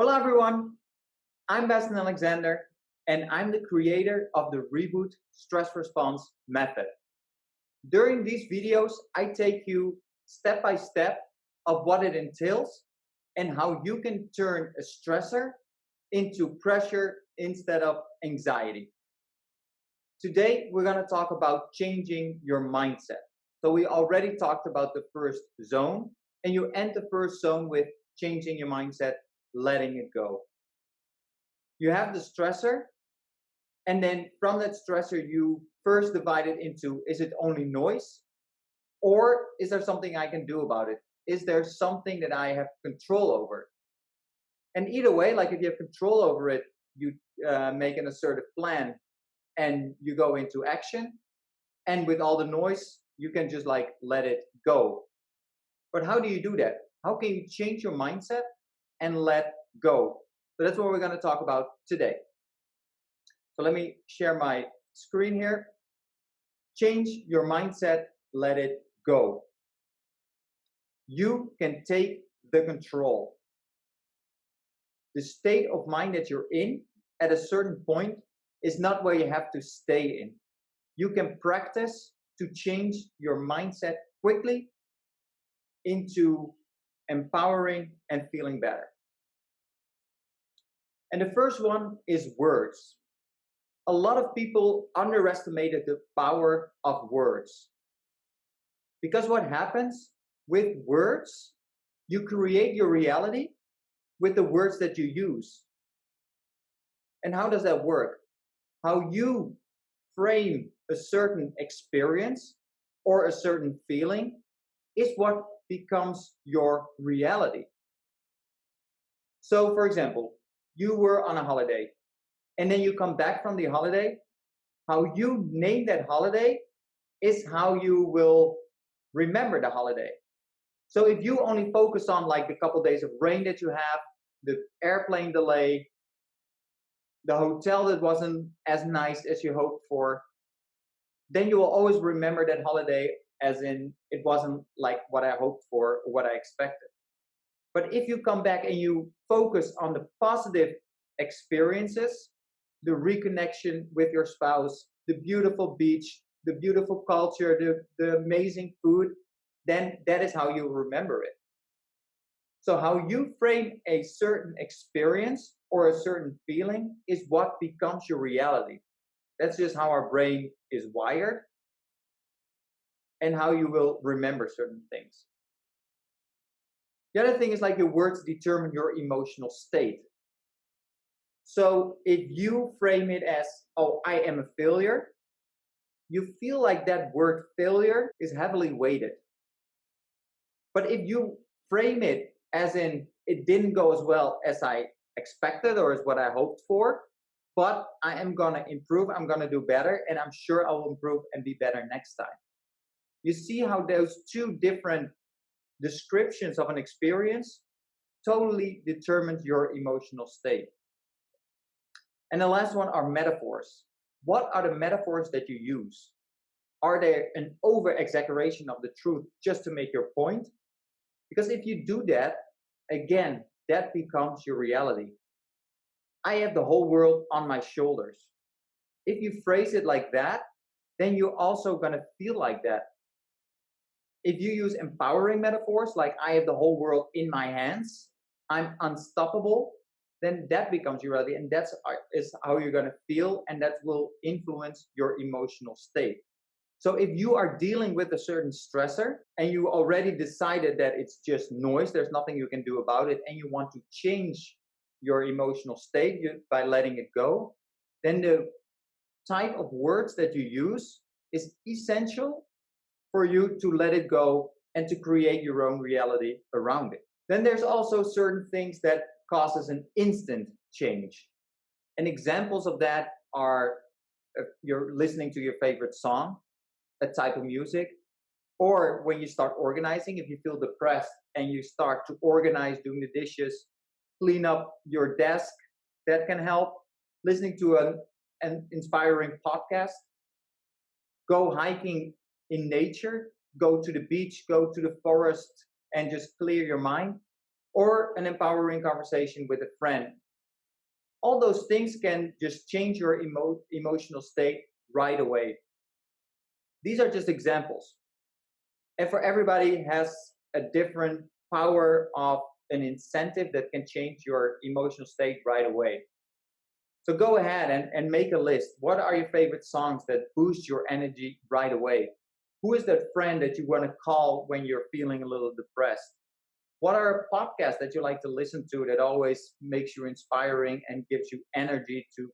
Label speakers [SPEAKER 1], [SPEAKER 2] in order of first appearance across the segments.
[SPEAKER 1] Hello everyone, I'm Bastin and I'm the creator of the Reboot stress response method. During these videos, I take you step by step of what it entails and how you can turn a stressor into pressure instead of anxiety. Today, we're going to talk about changing your mindset. So we already talked about the first zone, and you end the first zone with changing your mindset, letting it go. You have the stressor, and then from that stressor, you first divide it into, is it only noise? Or is there something I can do about it? Is there something that I have control over? And either way, like if you have control over it, you make an assertive plan and you go into action. And with all the noise, you can just like let it go. But how do you do that? How can you change your mindset and let go? So that's what we're going to talk about today. So let me share my screen here. Change your mindset, let it go. You can take the control. The state of mind that you're in at a certain point is not where you have to stay in. You can practice to change your mindset quickly into empowering and feeling better. And the first one is words. A lot of people underestimated the power of words. Because what happens with words, you create your reality with the words that you use. And how does that work? How you frame a certain experience or a certain feeling is what becomes your reality. So, for example, you were on a holiday and then you come back from the holiday. How you name that holiday is how you will remember the holiday. So if you only focus on like the couple days of rain that you have, the airplane delay, the hotel that wasn't as nice as you hoped for, then you will always remember that holiday as in it wasn't like what I hoped for or what I expected. But if you come back and you focus on the positive experiences, the reconnection with your spouse, the beautiful beach, the beautiful culture, the amazing food, then that is how you remember it. So how you frame a certain experience or a certain feeling is what becomes your reality. That's just how our brain is wired and how you will remember certain things. The other thing is like your words determine your emotional state. So if you frame it as, oh, I am a failure, you feel like that word failure is heavily weighted. But if you frame it as in, it didn't go as well as I expected or as what I hoped for, but I am going to improve, I'm going to do better, and I'm sure I will improve and be better next time. You see how those two different descriptions of an experience totally determines your emotional state. And the last one are metaphors. What are the metaphors that you use? Are they an over-exaggeration of the truth just to make your point? Because if you do that, again, that becomes your reality. I have the whole world on my shoulders. If you phrase it like that, then you're also going to feel like that. If you use empowering metaphors, like I have the whole world in my hands, I'm unstoppable, then that becomes your reality, and that's how you're going to feel, and that will influence your emotional state. So if you are dealing with a certain stressor and you already decided that it's just noise, there's nothing you can do about it, and you want to change your emotional state by letting it go, then the type of words that you use is essential for you to let it go and to create your own reality around it. Then there's also certain things that causes an instant change. And examples of that are if you're listening to your favorite song, a type of music, or when you start organizing, if you feel depressed and you start to organize, doing the dishes, clean up your desk, that can help. Listening to an inspiring podcast, go hiking in nature, go to the beach, go to the forest, and just clear your mind. or an empowering conversation with a friend. All those things can just change your emotional state right away. These are just examples. And for everybody has a different power of an incentive that can change your emotional state right away. So go ahead and make a list. What are your favorite songs that boost your energy right away? Who is that friend that you want to call when you're feeling a little depressed? What are podcasts that you like to listen to that always makes you inspiring and gives you energy to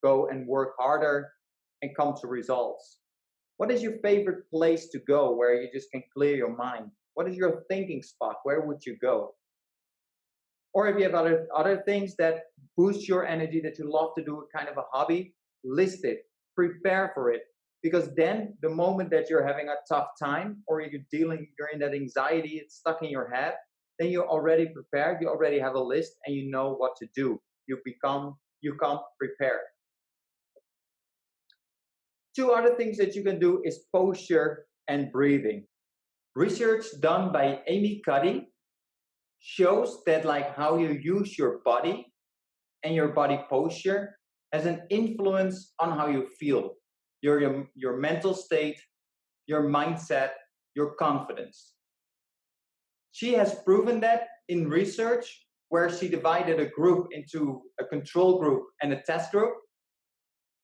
[SPEAKER 1] go and work harder and come to results? What is your favorite place to go where you just can clear your mind? What is your thinking spot? Where would you go? Or if you have other things that boost your energy that you love to do, kind of a hobby, list it, prepare for it. Because then the moment that you're having a tough time or you're in that anxiety, it's stuck in your head, then you're already prepared, you already have a list and you know what to do. You come prepared. Two other things that you can do is posture and breathing. Research done by Amy Cuddy shows that like how you use your body and your body posture has an influence on how you feel, your mental state, your mindset, your confidence. She has proven that in research where she divided a group into a control group and a test group.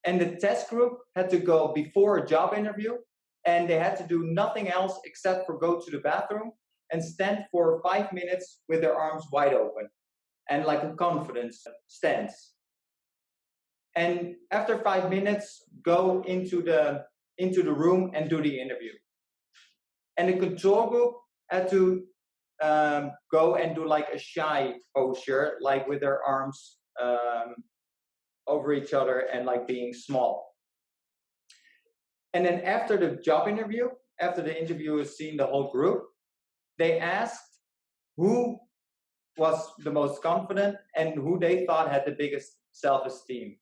[SPEAKER 1] And the test group had to go before a job interview and they had to do nothing else except for go to the bathroom and stand for 5 minutes with their arms wide open and like a confidence stance. And after 5 minutes, go into the room and do the interview. And the control group had to go and do like a shy posture, like with their arms over each other and like being small. And then after the job interview, after the interview has seen the whole group, they asked who was the most confident and who they thought had the biggest self-esteem.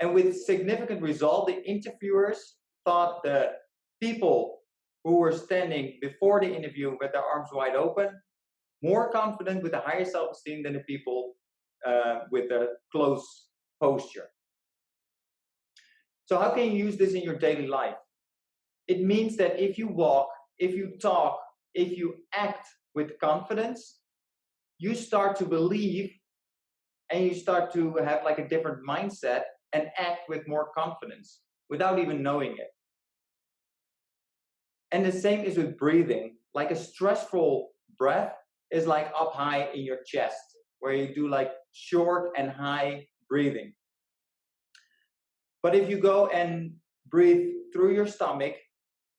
[SPEAKER 1] And with significant result, the interviewers thought the people who were standing before the interview with their arms wide open more confident with a higher self-esteem than the people with a close posture. So how can you use this in your daily life? It means that if you walk, if you talk, if you act with confidence, you start to believe and you start to have like a different mindset and act with more confidence without even knowing it. And the same is with breathing. Like a stressful breath is like up high in your chest, where you do like short and high breathing. But if you go and breathe through your stomach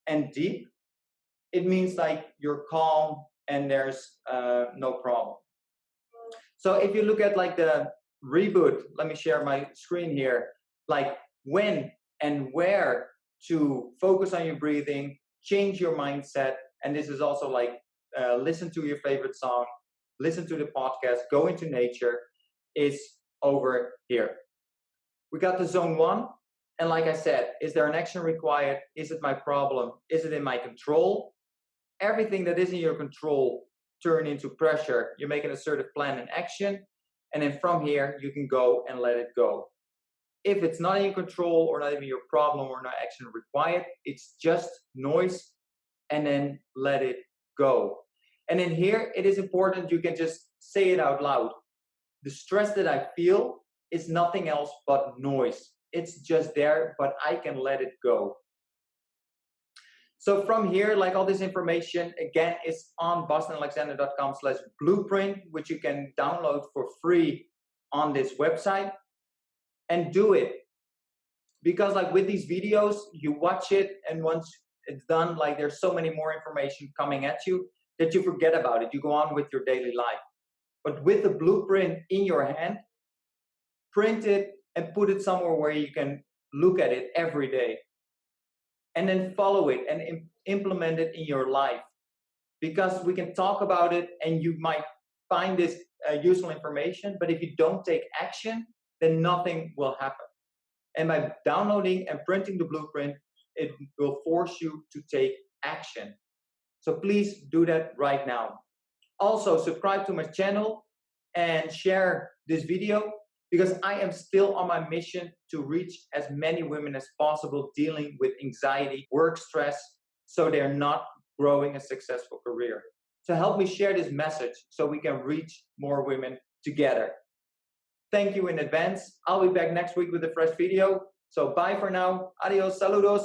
[SPEAKER 1] and deep, it means like you're calm and there's no problem. So if you look at like the Reboot, let me share my screen here, like when and where to focus on your breathing, change your mindset. And this is also like listen to your favorite song, listen to the podcast, go into nature, is over here. We got the zone 1. And like I said, is there an action required? Is it my problem? Is it in my control? Everything that is in your control turn into pressure. You make an assertive plan and action. And then from here, you can go and let it go. If it's not in your control or not even your problem or no action required, it's just noise, and then let it go. And in here, it is important you can just say it out loud. The stress that I feel is nothing else but noise. It's just there, but I can let it go. So from here, like all this information, again, is on bastinalexander.com/blueprint, which you can download for free on this website. And do it. Because like with these videos, you watch it, and once it's done, like there's so many more information coming at you that you forget about it. You go on with your daily life. But with the blueprint in your hand, print it and put it somewhere where you can look at it every day. And then follow it and implement it in your life. Because we can talk about it and you might find this useful information, but if you don't take action, then nothing will happen. And by downloading and printing the blueprint, it will force you to take action. So please do that right now. Also, subscribe to my channel and share this video, because I am still on my mission to reach as many women as possible dealing with anxiety, work stress, so they're not growing a successful career. So help me share this message so we can reach more women together. Thank you in advance. I'll be back next week with a fresh video. So bye for now. Adios, saludos.